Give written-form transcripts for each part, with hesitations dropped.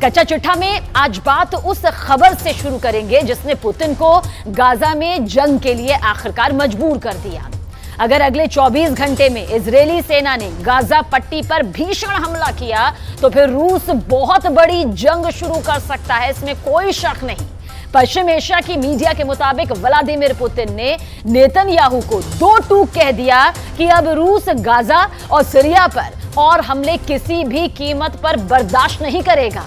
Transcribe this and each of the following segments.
कच्चा चिट्ठा में आज बात उस खबर से शुरू करेंगे जिसने पुतिन को गाजा में जंग के लिए आखिरकार मजबूर कर दिया। अगर अगले 24 घंटे में इजरायली सेना ने गाजा पट्टी पर भीषण हमला किया तो फिर रूस बहुत बड़ी जंग शुरू कर सकता है, इसमें कोई शक नहीं। पश्चिम एशिया की मीडिया के मुताबिक व्लादिमीर पुतिन ने नेतन्याहू को दो टूक कह दिया कि अब रूस गाजा और सीरिया पर और हमले किसी भी कीमत पर बर्दाश्त नहीं करेगा।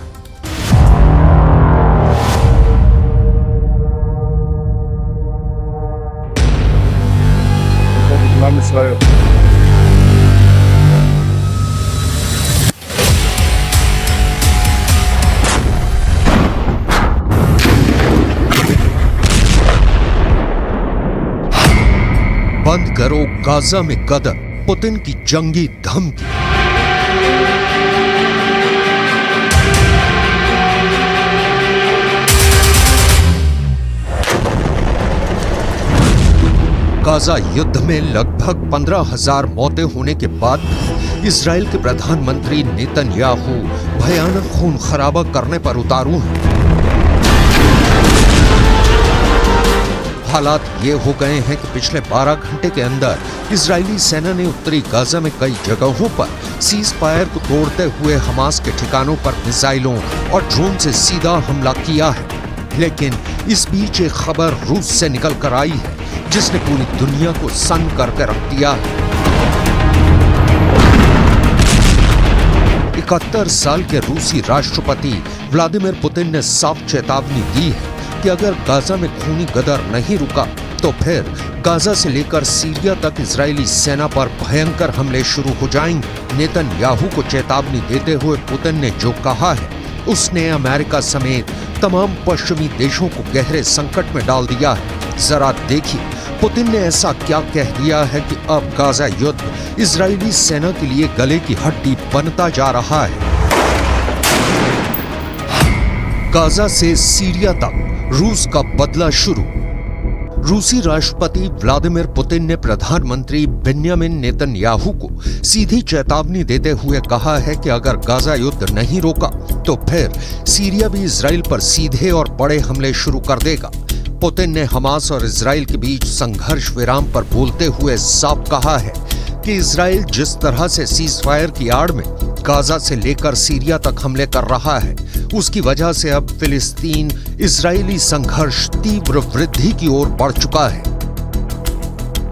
बंद करो गाजा में कदम, पुतिन की जंगी धमकी। गाजा युद्ध में लगभग 15,000 मौतें होने के बाद इजराइल के प्रधानमंत्री नेतन्याहू भयानक खून खराबा करने पर उतारू हैं। हालात ये हो गए हैं कि पिछले 12 घंटे के अंदर इजरायली सेना ने उत्तरी गाजा में कई जगहों पर सीज फायर को तोड़ते हुए हमास के ठिकानों पर मिसाइलों और ड्रोन से सीधा हमला किया है। लेकिन इस बीच एक खबर रूस से निकल कर आई है जिसने पूरी दुनिया को सन्न करके रख दिया है। 71 साल के रूसी राष्ट्रपति व्लादिमीर पुतिन ने साफ चेतावनी दी है कि अगर गाजा में खूनी गदर नहीं रुका तो फिर गाजा से लेकर सीरिया तक इजरायली सेना पर भयंकर हमले शुरू हो जाएंगे। नेतन्याहू को चेतावनी देते हुए पुतिन ने जो कहा है उसने अमेरिका समेत तमाम पश्चिमी देशों को गहरे संकट में डाल दिया है। जरा देखिए पुतिन ने ऐसा क्या कह दिया है कि अब गाजा युद्ध इजरायली सेना के लिए गले की हड्डी बनता जा रहा है। गाजा से सीरिया तक रूस का बदला शुरू। रूसी राष्ट्रपति व्लादिमीर पुतिन ने प्रधानमंत्री बेन्यामिन नेतन्याहू को सीधी चेतावनी देते हुए कहा है कि अगर गाजा युद्ध नहीं रोका तो फिर सीरिया भी इजराइल पर सीधे और बड़े हमले शुरू कर देगा। पुतिन ने हमास और इजराइल के बीच संघर्ष विराम पर बोलते हुए साफ कहा है कि इजराइल जिस तरह से सीज फायर की आड़ में गाजा से लेकर सीरिया तक हमले कर रहा है उसकी वजह से अब फिलिस्तीन इजरायली संघर्ष तीव्र वृद्धि की ओर बढ़ चुका है।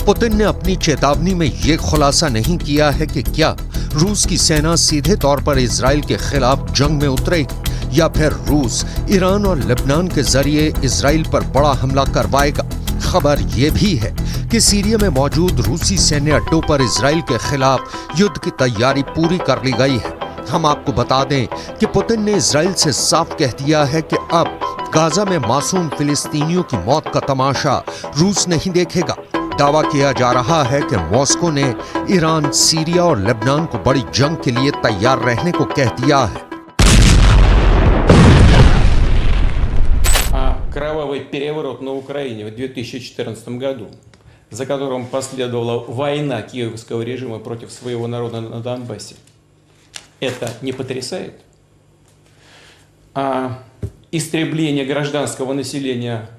पुतिन ने अपनी चेतावनी में यह खुलासा नहीं किया है कि क्या रूस की सेना सीधे तौर पर इजराइल के खिलाफ जंग में उतरेगी या फिर रूस ईरान और लेबनान के जरिए इजराइल पर बड़ा हमला करवाएगा। खबर यह भी है कि सीरिया में मौजूद रूसी सैन्य अड्डों पर इजराइल के खिलाफ युद्ध की तैयारी पूरी कर ली गई है। हम आपको बता दें कि पुतिन ने इजराइल से साफ कह दिया है कि अब गाजा में मासूम फिलिस्तीनियों की मौत का तमाशा रूस नहीं देखेगा। दावा किया जा रहा है कि मॉस्को ने ईरान, सीरिया और लेबनान को बड़ी जंग के लिए तैयार रहने को कह दिया है। Кровавый переворот на Украине в 2014 году, за которым последовала война киевского режима против своего народа на Донбассе, это не потрясает? А истребление гражданского населения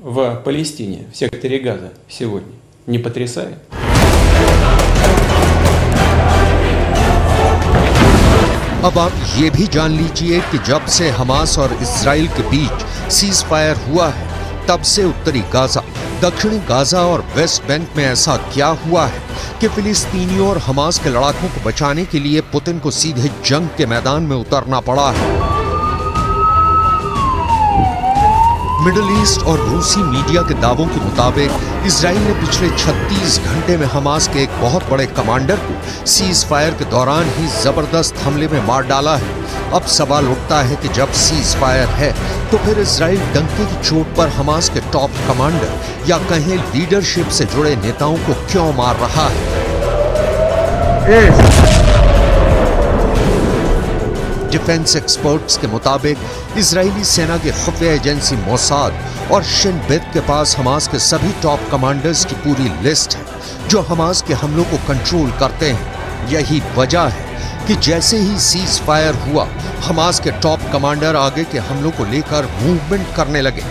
в Палестине, в секторе Газа сегодня, не потрясает? अब आप ये भी जान लीजिए कि जब से हमास और इजराइल के बीच सीज फायर हुआ है तब से उत्तरी गाजा, दक्षिणी गाजा और वेस्ट बैंक में ऐसा क्या हुआ है कि फिलिस्तीनियों और हमास के लड़ाकों को बचाने के लिए पुतिन को सीधे जंग के मैदान में उतरना पड़ा है। मिडिल ईस्ट और रूसी मीडिया के दावों के मुताबिक इजराइल ने पिछले 36 घंटे में हमास के एक बहुत बड़े कमांडर को सीज फायर के दौरान ही जबरदस्त हमले में मार डाला है। अब सवाल उठता है कि जब सीज फायर है तो फिर इजराइल डंके की चोट पर हमास के टॉप कमांडर या कहें लीडरशिप से जुड़े नेताओं को क्यों मार रहा है। डिफेंस एक्सपर्ट्स के मुताबिक इजरायली सेना की खुफिया एजेंसी मोसाद और शिन बेत के पास हमास के सभी टॉप कमांडर्स की पूरी लिस्ट है जो हमास के हमलों को कंट्रोल करते हैं। यही वजह है कि जैसे ही सीज फायर हुआ, हमास के टॉप कमांडर आगे के हमलों को लेकर मूवमेंट करने लगे,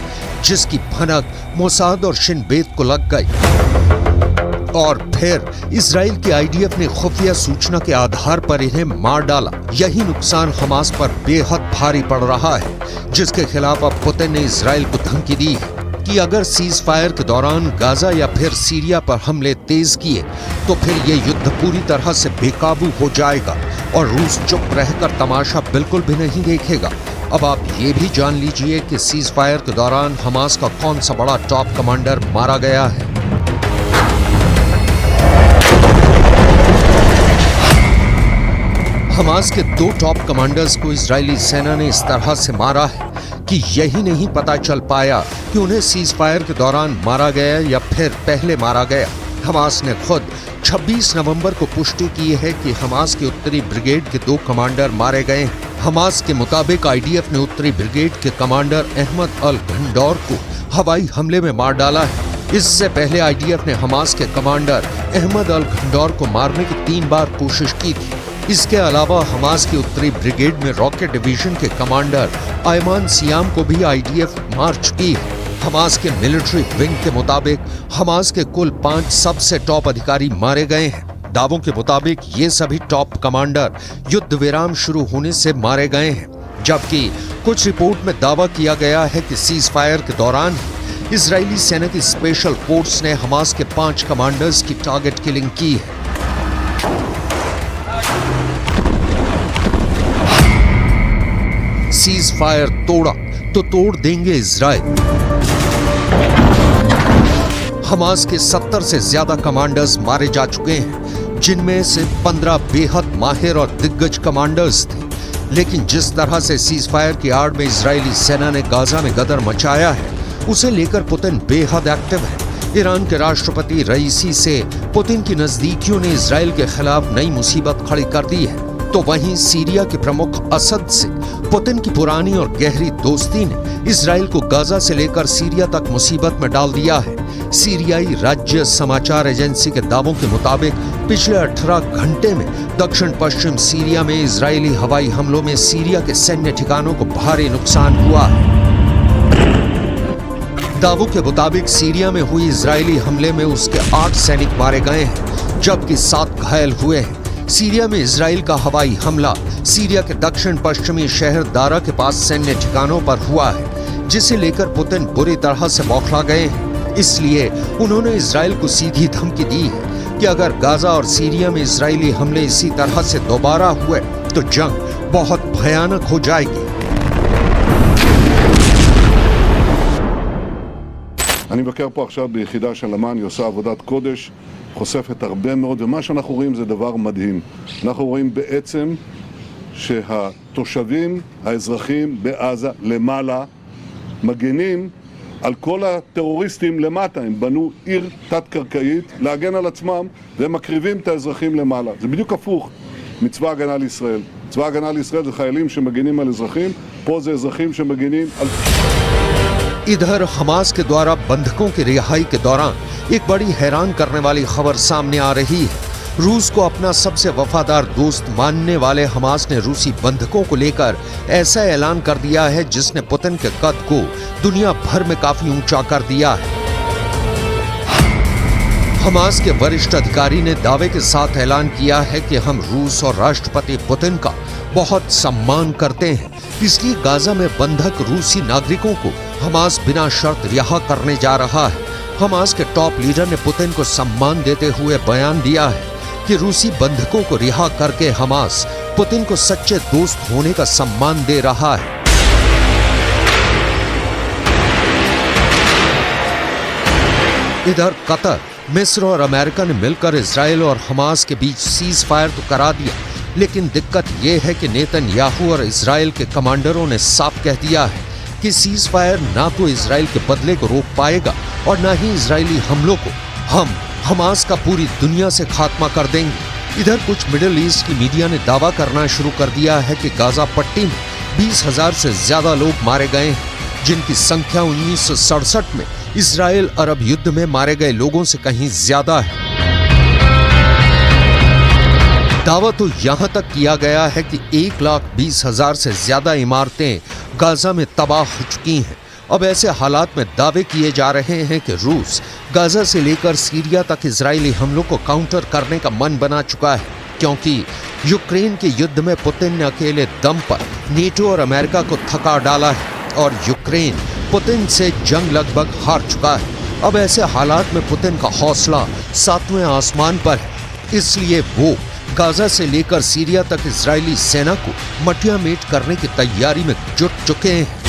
जिसकी भनक मोसाद और शिन बेत को लग गई। और फिर इजराइल के आईडीएफ ने खुफिया सूचना के आधार पर इन्हें मार डाला। यही नुकसान हमास पर बेहद भारी पड़ रहा है, जिसके खिलाफ अब पुतिन ने इजराइल को धमकी दी है कि अगर सीज फायर के दौरान गाजा या फिर सीरिया पर हमले तेज किए तो फिर ये युद्ध पूरी तरह से बेकाबू हो जाएगा और रूस चुप रहकर तमाशा बिल्कुल भी नहीं देखेगा। अब आप ये भी जान लीजिए कि सीज फायर के दौरान हमास का कौन सा बड़ा टॉप कमांडर मारा गया है। हमास के 2 टॉप कमांडर्स को इजरायली सेना ने इस तरह से मारा है कि यही नहीं पता चल पाया कि उन्हें सीज फायर के दौरान मारा गया या फिर पहले मारा गया। हमास ने खुद 26 नवंबर को पुष्टि की है कि हमास के उत्तरी ब्रिगेड के 2 कमांडर मारे गए हैं। हमास के मुताबिक आईडीएफ ने उत्तरी ब्रिगेड के कमांडर अहमद अल घंडौर को हवाई हमले में मार डाला है। इससे पहले आईडीएफ ने हमास के कमांडर अहमद अल घंडौर को मारने की 3 बार कोशिश की थी। इसके अलावा हमास की उत्तरी ब्रिगेड में रॉकेट डिवीजन के कमांडर आयमान सियाम को भी आईडीएफ मार चुकी है। हमास के मिलिट्री विंग के मुताबिक हमास के कुल 5 सबसे टॉप अधिकारी मारे गए हैं। दावों के मुताबिक ये सभी टॉप कमांडर युद्ध विराम शुरू होने से मारे गए हैं, जबकि कुछ रिपोर्ट में दावा किया गया है कि सीज फायर के दौरान इजरायली सेना की स्पेशल फोर्स ने हमास के 5 कमांडर्स की टारगेट किलिंग की है। सीज फायर तोड़ा तो तोड़ देंगे इजराइल। हमास के 70 से ज्यादा कमांडर्स मारे जा चुके हैं, जिनमें से 15 बेहद माहिर और दिग्गज कमांडर्स थे। लेकिन जिस तरह से सीज फायर की आड़ में इजरायली सेना ने गाजा में गदर मचाया है, उसे लेकर पुतिन बेहद एक्टिव है। ईरान के राष्ट्रपति रईसी से पुतिन की नजदीकियों ने इजराइल के खिलाफ नई मुसीबत खड़ी कर दी है, तो वहीं सीरिया के प्रमुख असद से पुतिन की पुरानी और गहरी दोस्ती ने इजराइल को गाजा से लेकर सीरिया तक मुसीबत में डाल दिया है। सीरियाई राज्य समाचार एजेंसी के दावों के मुताबिक पिछले 18 घंटे में दक्षिण पश्चिम सीरिया में इजरायली हवाई हमलों में सीरिया के सैन्य ठिकानों को भारी नुकसान हुआ है। दावों के मुताबिक सीरिया में हुई इजरायली हमले में उसके 8 सैनिक मारे गए हैं, जबकि 7 घायल हुए हैं। सीरिया में इजराइल का हवाई हमला सीरिया के दक्षिण पश्चिमी शहर दारा के पास सैन्य ठिकानों पर हुआ है, जिसे लेकर पुतिन बुरी तरह से बौखला गए हैं। इसलिए उन्होंने इजराइल को सीधी धमकी दी है कि अगर गाजा और सीरिया में इजरायली हमले इसी तरह से दोबारा हुए तो जंग बहुत भयानक हो जाएगी। אני מבקר פה עכשיו ביחידה של אמ"ן, היא עושה עבודת קודש, חושפת הרבה מאוד, ומה שאנחנו רואים זה דבר מדהים. אנחנו רואים בעצם שהתושבים, האזרחים בעזה למעלה, מגנים על כל הטרוריסטים למטה. הם בנו עיר תת-קרקעית להגן על עצמם, והם מקריבים את האזרחים למעלה. זה בדיוק הפוך מצבא הגנה לישראל. צבא הגנה לישראל זה חיילים שמגנים על אזרחים, פה זה אזרחים שמגנים על... इधर हमास के द्वारा बंधकों की रिहाई के दौरान एक बड़ी हैरान करने वाली खबर सामने आ रही है। रूस को अपना सबसे वफादार दोस्त मानने वाले हमास ने रूसी बंधकों को लेकर ऐसा ऐलान कर दिया है जिसने पुतिन के कद को दुनिया भर में काफी ऊंचा कर दिया है। हमास के वरिष्ठ अधिकारी ने दावे के साथ ऐलान किया है कि हम रूस और राष्ट्रपति पुतिन का बहुत सम्मान करते हैं, इसलिए गाजा में बंधक रूसी नागरिकों को हमास बिना शर्त रिहा करने जा रहा है। हमास के टॉप लीडर ने पुतिन को सम्मान देते हुए बयान दिया है कि रूसी बंधकों को रिहा करके हमास पुतिन को सच्चे दोस्त होने का सम्मान दे रहा है। इधर कतर, मिस्र और अमेरिका ने मिलकर इजराइल और हमास के बीच सीज फायर तो करा दिया, लेकिन दिक्कत यह है कि नेतन्याहू और इजराइल के कमांडरों ने साफ कह दिया है कि सीज फायर ना तो इजराइल के बदले को रोक पाएगा और ना ही इजरायली हमलों को। हम हमास का पूरी दुनिया से खात्मा कर देंगे। इधर कुछ मिडिल ईस्ट की मीडिया ने दावा करना शुरू कर दिया है कि गाजा पट्टी में 20,000 से ज्यादा लोग मारे गए हैं, जिनकी संख्या 1967 में इजराइल अरब युद्ध में मारे गए लोगों से कहीं ज्यादा है। दावा तो यहां तक किया गया है कि 1,20,000 से ज्यादा इमारतें गाजा में तबाह हो चुकी हैं। अब ऐसे हालात में दावे किए जा रहे हैं कि रूस गाजा से लेकर सीरिया तक इजरायली हमलों को काउंटर करने का मन बना चुका है, क्योंकि यूक्रेन के युद्ध में पुतिन ने अकेले दम पर नेटो और अमेरिका को थका डाला है और यूक्रेन पुतिन से जंग लगभग हार चुका है। अब ऐसे हालात में पुतिन का हौसला 7वें आसमान पर है, इसलिए वो गाजा से लेकर सीरिया तक इजरायली सेना को मटिया मेट करने की तैयारी में जुट चुके हैं।